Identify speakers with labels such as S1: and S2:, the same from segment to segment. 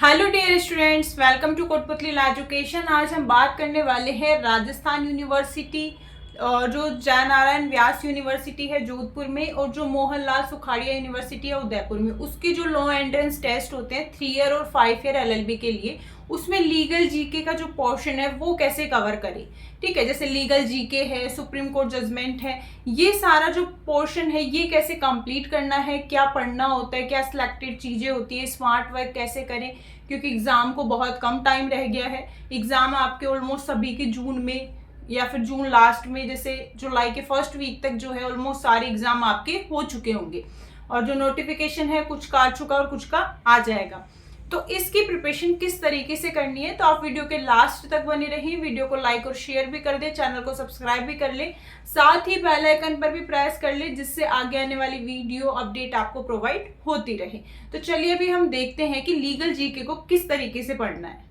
S1: Hello dear students, welcome to Kotputli education. आज हम बात करने वाले हैं राजस्थान यूनिवर्सिटी और जो जय नारायण व्यास यूनिवर्सिटी है जोधपुर में और जो मोहनलाल सुखाड़िया यूनिवर्सिटी है उदयपुर में, उसके जो लॉ एंट्रेंस टेस्ट होते हैं 3 ईयर और 5 ईयर एलएलबी के लिए, उसमें लीगल जीके का जो पोर्शन है वो कैसे कवर करें। ठीक है, जैसे लीगल जीके है, सुप्रीम कोर्ट जजमेंट है, ये सारा जो पोर्शन है ये कैसे कंप्लीट करना है, क्या पढ़ना होता है, क्या सिलेक्टेड चीजें होती है, स्मार्ट वर्क कैसे करें, क्योंकि एग्जाम को बहुत कम टाइम रह गया है। एग्जाम आपके ऑलमोस्ट सभी के जून में या फिर जून लास्ट में, जैसे जुलाई के फर्स्ट वीक तक जो है ऑलमोस्ट सारे एग्जाम आपके हो चुके होंगे और जो नोटिफिकेशन है कुछ का आ चुका और कुछ का आ जाएगा। तो इसकी प्रिपरेशन किस तरीके से करनी है, तो आप वीडियो के लास्ट तक बने रहिए। वीडियो को लाइक और शेयर भी कर दे, चैनल को सब्सक्राइब भी कर ले, साथ ही बेल आइकन पर भी प्रेस कर ले, जिससे आगे आने वाली वीडियो अपडेट आपको प्रोवाइड होती रहे। तो चलिए अभी हम देखते हैं कि लीगल जीके को किस तरीके से पढ़ना है।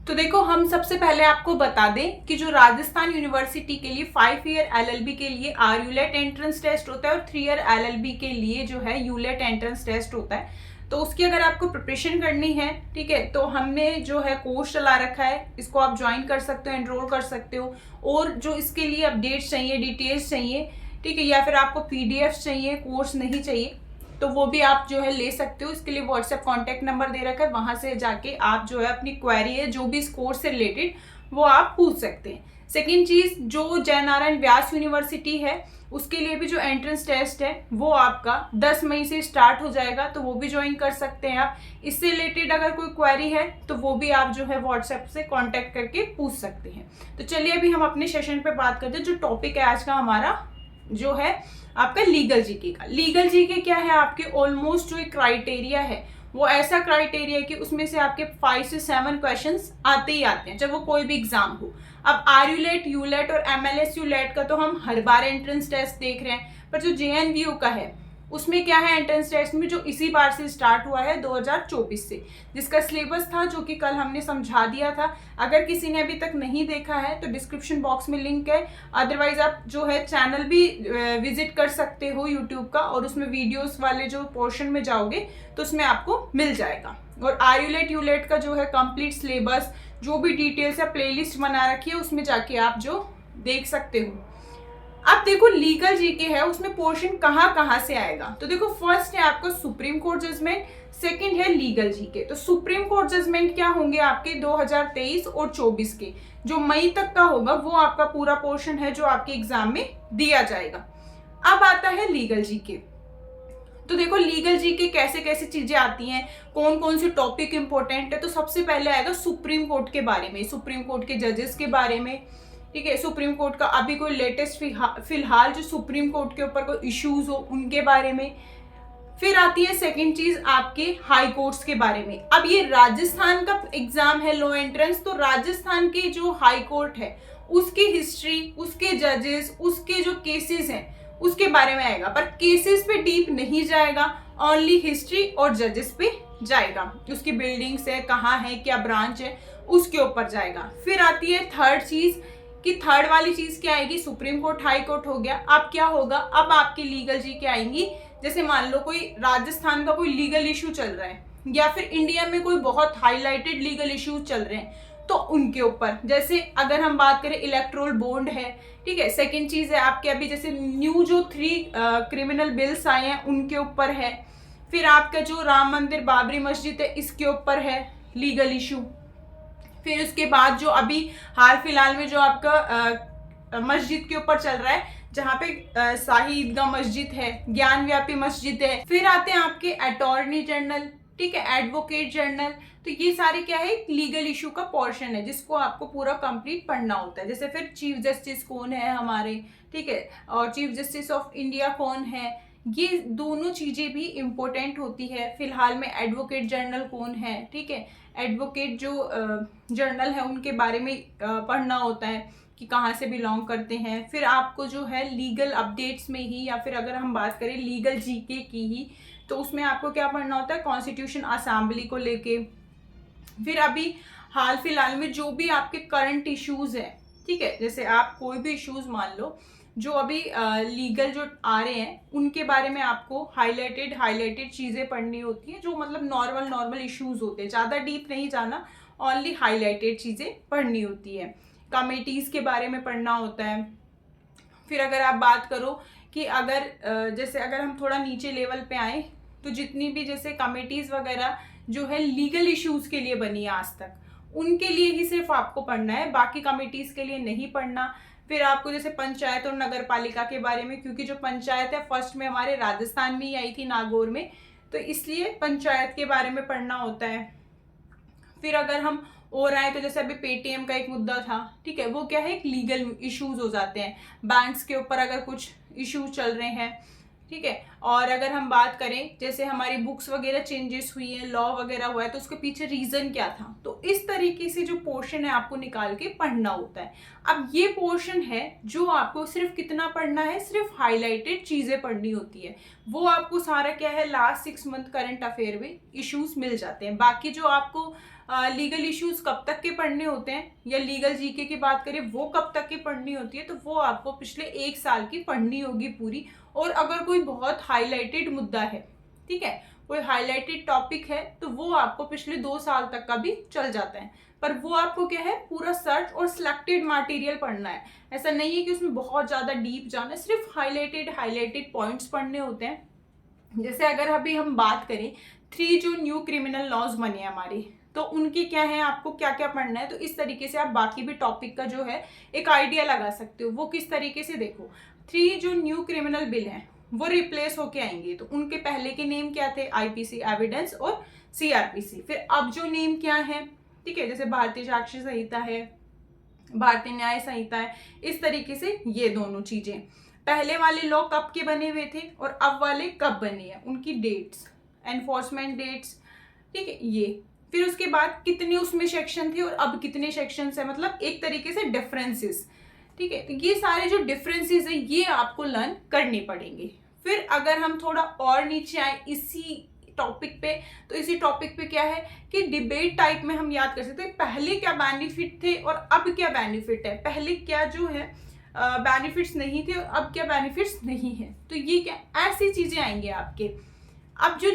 S1: तो देखो, हम सबसे पहले आपको बता दें कि जो राजस्थान यूनिवर्सिटी के लिए 5 ईयर एलएलबी के लिए यूलेट एंट्रेंस टेस्ट होता है और 3 ईयर एलएलबी के लिए जो है यूलेट एंट्रेंस टेस्ट होता है। तो उसकी अगर आपको प्रिपरेशन करनी है, ठीक है, तो हमने जो है कोर्स चला रखा है, इसको आप ज्वाइन कर सकते हो, एनरोल कर सकते हो। और जो इसके लिए अपडेट्स चाहिए, डिटेल्स चाहिए, ठीक है, या फिर आपको पीडीएफ चाहिए, कोर्स नहीं चाहिए, तो वो भी आप जो है ले सकते हो। इसके लिए व्हाट्सएप कॉन्टैक्ट नंबर दे रखा है, वहां से जाके आप जो है अपनी क्वेरी है जो भी इस कोर्स से रिलेटेड वो आप पूछ सकते हैं। सेकेंड चीज, जो जय नारायण व्यास यूनिवर्सिटी है उसके लिए भी जो एंट्रेंस टेस्ट है वो आपका 10 मई से स्टार्ट हो जाएगा, तो वो भी ज्वाइन कर सकते हैं आप। इससे रिलेटेड अगर कोई क्वेरी है तो वो भी आप जो है व्हाट्सएप से कांटेक्ट करके पूछ सकते हैं। तो चलिए अभी हम अपने सेशन पे बात करते हैं। जो टॉपिक है आज का हमारा जो है आपका लीगल जीके का। लीगल जीके क्या है, आपके ऑलमोस्ट जो एक क्राइटेरिया है वो ऐसा क्राइटेरिया है कि उसमें से आपके 5 से 7 क्वेश्चंस आते ही आते हैं, जब वो कोई भी एग्जाम हो। अब आरयूलेट, यूलेट और एमएलएस यूलेट का तो हम हर बार एंट्रेंस टेस्ट देख रहे हैं, पर जो जेएनवीयू का है उसमें क्या है एंट्रेंस टेस्ट में, जो इसी बार से स्टार्ट हुआ है 2024 से, जिसका सिलेबस था जो कि कल हमने समझा दिया था। अगर किसी ने अभी तक नहीं देखा है तो डिस्क्रिप्शन बॉक्स में लिंक है, अदरवाइज आप जो है चैनल भी विजिट कर सकते हो यूट्यूब का, और उसमें वीडियोस वाले जो पोर्शन में जाओगे तो उसमें आपको मिल जाएगा। और आरयूलेट यूलेट का जो है कंप्लीट सिलेबस, जो भी डिटेल्स है, प्लेलिस्ट बना रखी है, उसमें जाके आप जो देख सकते हो। अब देखो, लीगल जीके है उसमें पोर्शन कहाँ कहाँ से आएगा। तो देखो, फर्स्ट है आपका सुप्रीम कोर्ट जजमेंट, सेकंड है लीगल जीके। तो सुप्रीम कोर्ट जजमेंट क्या होंगे आपके 2023 और 24 के, जो मई तक का होगा वो आपका पूरा पोर्शन है जो आपके एग्जाम में दिया जाएगा। अब आता है लीगल जीके। तो देखो, लीगल जीके कैसे कैसे चीजें आती हैं, कौन कौन से टॉपिक इंपॉर्टेंट है। तो सबसे पहले आएगा सुप्रीम कोर्ट के बारे में, सुप्रीम कोर्ट के जजेस के बारे में, ठीक है, सुप्रीम कोर्ट का अभी कोई लेटेस्ट फिलहाल जो सुप्रीम कोर्ट के ऊपर कोई इश्यूज हो उनके बारे में। फिर आती है सेकंड चीज आपके हाई कोर्ट्स के बारे में। अब ये राजस्थान का एग्जाम है लॉ एंट्रेंस, तो राजस्थान के जो हाई कोर्ट है उसकी हिस्ट्री, उसके जजेस, उसके जो केसेस हैं उसके बारे में आएगा, पर केसेस पे डीप नहीं जाएगा, ओनली हिस्ट्री और जजेस पे जाएगा। उसकी बिल्डिंग्स है, कहाँ है, क्या ब्रांच है, उसके ऊपर जाएगा। फिर आती है थर्ड चीज, कि थर्ड वाली चीज क्या आएगी, सुप्रीम कोर्ट हाई कोर्ट हो गया। अब क्या होगा, अब आपकी लीगल जी क्या आएंगी, जैसे मान लो कोई राजस्थान का कोई लीगल इशू चल रहा है या फिर इंडिया में कोई बहुत हाईलाइटेड लीगल इश्यूज चल रहे हैं, तो उनके ऊपर, जैसे अगर हम बात करें इलेक्ट्रोल बॉन्ड है, ठीक है। सेकंड चीज है आपके अभी जैसे न्यू जो 3 क्रिमिनल बिल्स आए हैं उनके ऊपर है। फिर आपका जो राम मंदिर बाबरी मस्जिद है इसके ऊपर है लीगल इशू। फिर उसके बाद जो अभी हाल फिलहाल में जो आपका मस्जिद के ऊपर चल रहा है, जहाँ पे शाही ईदगाह मस्जिद है, ज्ञान व्यापी मस्जिद है। फिर आते हैं आपके अटॉर्नी जनरल, ठीक है, एडवोकेट जनरल। तो ये सारे क्या है, लीगल इशू का पोर्शन है जिसको आपको पूरा कंप्लीट पढ़ना होता है। जैसे फिर चीफ जस्टिस कौन है हमारे, ठीक है, और चीफ जस्टिस ऑफ इंडिया कौन है, ये दोनों चीजें भी इम्पोर्टेंट होती है। फिलहाल में एडवोकेट जनरल कौन है, ठीक है, एडवोकेट जो जर्नल है उनके बारे में पढ़ना होता है कि कहाँ से बिलोंग करते हैं। फिर आपको जो है लीगल अपडेट्स में ही, या फिर अगर हम बात करें लीगल जीके की ही, तो उसमें आपको क्या पढ़ना होता है, कॉन्स्टिट्यूशन असेंबली को लेके। फिर अभी हाल फिलहाल में जो भी आपके करंट इश्यूज है, ठीक है, जैसे आप कोई भी इश्यूज मान लो जो अभी लीगल जो आ रहे हैं उनके बारे में आपको हाईलाइटेड चीज़ें पढ़नी होती हैं, जो मतलब नॉर्मल इश्यूज होते हैं, ज़्यादा डीप नहीं जाना, ओनली हाईलाइटेड चीज़ें पढ़नी होती है। कमिटीज़ के बारे में पढ़ना होता है। फिर अगर आप बात करो कि अगर जैसे अगर हम थोड़ा नीचे लेवल पे आए तो जितनी भी जैसे कमिटीज़ वगैरह जो है लीगल इश्यूज के लिए बनी है आज तक, उनके लिए ही सिर्फ आपको पढ़ना है, बाकी कमिटीज़ के लिए नहीं पढ़ना। फिर आपको जैसे पंचायत और नगर पालिका के बारे में, क्योंकि जो पंचायत है फर्स्ट में हमारे राजस्थान में ही आई थी, नागौर में, तो इसलिए पंचायत के बारे में पढ़ना होता है। फिर अगर हम और आए तो जैसे अभी पेटीएम का एक मुद्दा था, ठीक है, वो क्या है, एक लीगल इश्यूज हो जाते हैं, बैंक्स के ऊपर अगर कुछ इश्यूज चल रहे हैं, ठीक है। और अगर हम बात करें जैसे हमारी बुक्स वगैरह चेंजेस हुई है, लॉ वगैरह हुआ है, तो उसके पीछे रीजन क्या था, तो इस तरीके से जो पोर्शन है आपको निकाल के पढ़ना होता है। अब ये पोर्शन है जो आपको सिर्फ कितना पढ़ना है, सिर्फ हाईलाइटेड चीजें पढ़नी होती है, वो आपको सारा क्या है लास्ट 6 मंथ करंट अफेयर में इश्यूज मिल जाते हैं। बाकी जो आपको लीगल इश्यूज कब तक के पढ़ने होते हैं, या लीगल जीके की बात करें वो कब तक की पढ़नी होती है, तो वो आपको पिछले 1 साल की पढ़नी होगी पूरी। और अगर कोई बहुत हाईलाइटेड मुद्दा है, ठीक है, कोई हाईलाइटेड टॉपिक है, तो वो आपको पिछले 2 साल तक का भी चल जाता है। पर वो आपको क्या है, पूरा सर्च और सिलेक्टेड मटेरियल पढ़ना है। ऐसा नहीं है कि उसमें बहुत ज्यादा डीप जाना है, सिर्फ हाईलाइटेड पॉइंट्स पढ़ने होते हैं। जैसे अगर अभी हम बात करें 3 जो न्यू क्रिमिनल लॉज बने हमारी, तो उनकी क्या है, आपको क्या क्या पढ़ना है, तो इस तरीके से आप बाकी भी टॉपिक का जो है एक आइडिया लगा सकते हो। वो किस तरीके से, देखो 3 जो न्यू क्रिमिनल बिल हैं वो रिप्लेस होके आएंगे, तो उनके पहले के नेम क्या थे, आईपीसी एविडेंस और सीआरपीसी। फिर अब जो नेम क्या है, ठीक है, जैसे भारतीय साक्ष्य संहिता है, भारतीय न्याय संहिता है, इस तरीके से ये दोनों चीजें। पहले वाले लॉ कब के बने हुए थे और अब वाले कब बने हैं, उनकी डेट्स, एनफोर्समेंट डेट्स, ठीक है, ये। फिर उसके बाद कितने उसमें सेक्शन थे और अब कितने सेक्शंस है, मतलब एक तरीके से डिफरेंसेस, ठीक है। तो ये सारे जो डिफरेंसेस है ये आपको लर्न करने पड़ेंगे। फिर अगर हम थोड़ा और नीचे आए इसी टॉपिक पे, तो इसी टॉपिक पे क्या है कि डिबेट टाइप में हम याद कर सकते हैं पहले क्या बेनिफिट थे और अब क्या बेनिफिट है, पहले क्या जो है बेनिफिट्स नहीं थे और अब क्या बेनिफिट्स नहीं है, तो ये क्या ऐसी चीजें आएंगे आपके। अब जो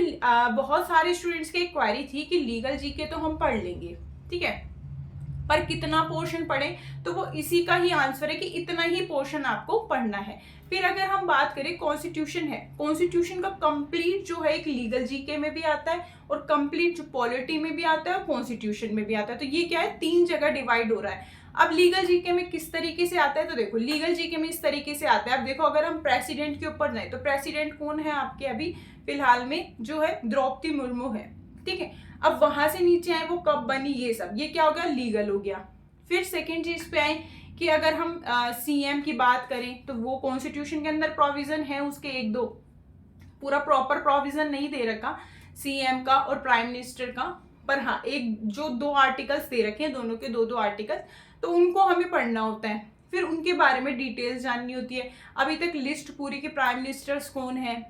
S1: बहुत सारे स्टूडेंट्स की क्वेरी थी कि लीगल जीके तो हम पढ़ लेंगे, ठीक है, पर कितना पोर्शन पढ़े, तो वो इसी का ही आंसर है कि इतना ही पोर्शन आपको पढ़ना है। फिर अगर हम बात करें कॉन्स्टिट्यूशन है, कॉन्स्टिट्यूशन का कंप्लीट जो है एक लीगल जीके में भी आता है और कंप्लीट जो पॉलिटी में भी आता है और कॉन्स्टिट्यूशन में भी आता है, तो ये क्या है 3 जगह डिवाइड हो रहा है। अब लीगल जीके में किस तरीके से आता है, तो देखो लीगल जीके में इस तरीके से आता है। अब देखो अगर हम प्रेसिडेंट के ऊपर जाए तो प्रेसिडेंट कौन है आपके अभी फिलहाल में, जो है द्रौपदी मुर्मू है, ठीक है। अब वहां से नीचे आए वो कब बनी, ये सब, ये क्या हो गया, लीगल हो गया। फिर सेकेंड चीज पे आए कि अगर हम सीएम की बात करें तो वो कॉन्स्टिट्यूशन के अंदर प्रोविजन है उसके 1-2, पूरा प्रॉपर प्रोविजन नहीं दे रखा सीएम का और प्राइम मिनिस्टर का, पर हाँ एक जो 2 आर्टिकल्स दे रखे हैं, दोनों के 2-2 आर्टिकल्स, तो उनको हमें पढ़ना होता है। फिर उनके बारे में डिटेल्स जाननी होती है, अभी तक लिस्ट पूरी के प्राइम मिनिस्टर्स कौन है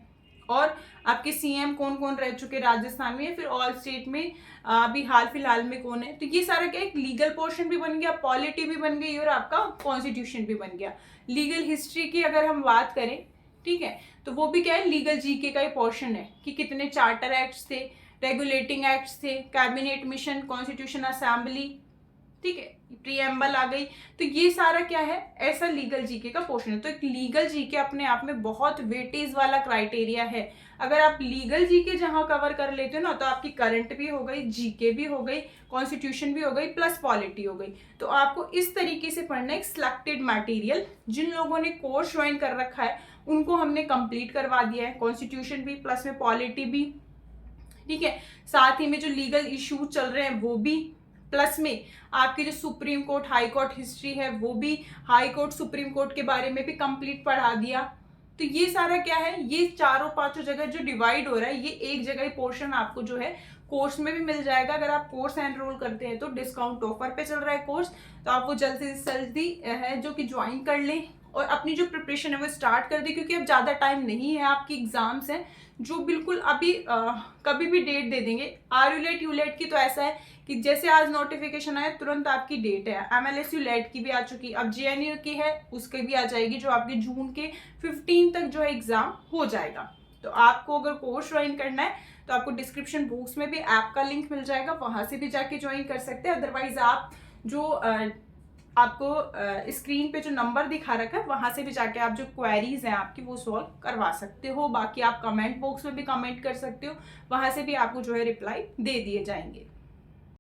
S1: और आपके सीएम कौन कौन रह चुके राजस्थान में, फिर ऑल स्टेट में अभी हाल फिलहाल में कौन है, तो ये सारा क्या एक लीगल पोर्शन भी बन गया, पॉलिटी भी बन गई और आपका कॉन्स्टिट्यूशन भी बन गया। लीगल हिस्ट्री की अगर हम बात करें, ठीक है, तो वो भी क्या है लीगल जीके का ही पोर्शन है कि कितने चार्टर एक्ट्स थे, रेगुलेटिंग एक्ट्स थे, कैबिनेट मिशन, कॉन्स्टिट्यूशन असेंबली, ठीक है, प्रीएम्बल आ गई, तो ये सारा क्या है ऐसा लीगल जीके का पोर्शन है। तो एक लीगल जीके अपने आप में बहुत वेटेज वाला क्राइटेरिया है। अगर आप लीगल जीके जहां कवर कर लेते हो ना, तो आपकी करंट भी हो गई, जीके भी हो गई, कॉन्स्टिट्यूशन भी हो गई, प्लस पॉलिटी हो गई। तो आपको इस तरीके से पढ़ना है, एक सिलेक्टेड मटेरियल। जिन लोगों ने कोर्स ज्वाइन कर रखा है उनको हमने कंप्लीट करवा दिया है, कॉन्स्टिट्यूशन भी प्लस में पॉलिटी भी, ठीक है, साथ ही में जो लीगल इश्यूज चल रहे हैं वो भी, प्लस में आपके जो supreme court high court history है वो भी, हाई कोर्ट सुप्रीम कोर्ट के बारे में भी कंप्लीट पढ़ा दिया। तो ये सारा क्या है, ये 4-5 जगह जो डिवाइड हो रहा है, ये एक जगह ही पोर्शन आपको जो है कोर्स में भी मिल जाएगा। अगर आप कोर्स एनरोल करते हैं तो डिस्काउंट ऑफर पे चल रहा है कोर्स, तो आप वो जल्दी से जल्दी है जो कि ज्वाइन कर लें और अपनी जो प्रिपरेशन है वो स्टार्ट कर दें, क्योंकि अब ज़्यादा टाइम नहीं है, आपकी एग्ज़ाम्स हैं जो बिल्कुल अभी कभी भी डेट दे देंगे। RULET ULET की तो ऐसा है कि जैसे आज नोटिफिकेशन आया तुरंत आपकी डेट है। MLS ULET की भी आ चुकी, अब JNU की है उसकी भी आ जाएगी, जो आपके जून के 15 तक जो है एग्ज़ाम हो जाएगा। तो आपको अगर कोर्स ज्वाइन करना है तो आपको डिस्क्रिप्शन बॉक्स में भी ऐप का लिंक मिल जाएगा, वहां से भी जाके ज्वाइन कर सकते हैं। अदरवाइज आप जो आपको स्क्रीन पे जो नंबर दिखा रखा है वहां से भी जाके आप जो क्वेरीज हैं आपकी वो सॉल्व करवा सकते हो। बाकी आप कमेंट बॉक्स में भी कमेंट कर सकते हो, वहां से भी आपको जो है रिप्लाई दे दिए जाएंगे।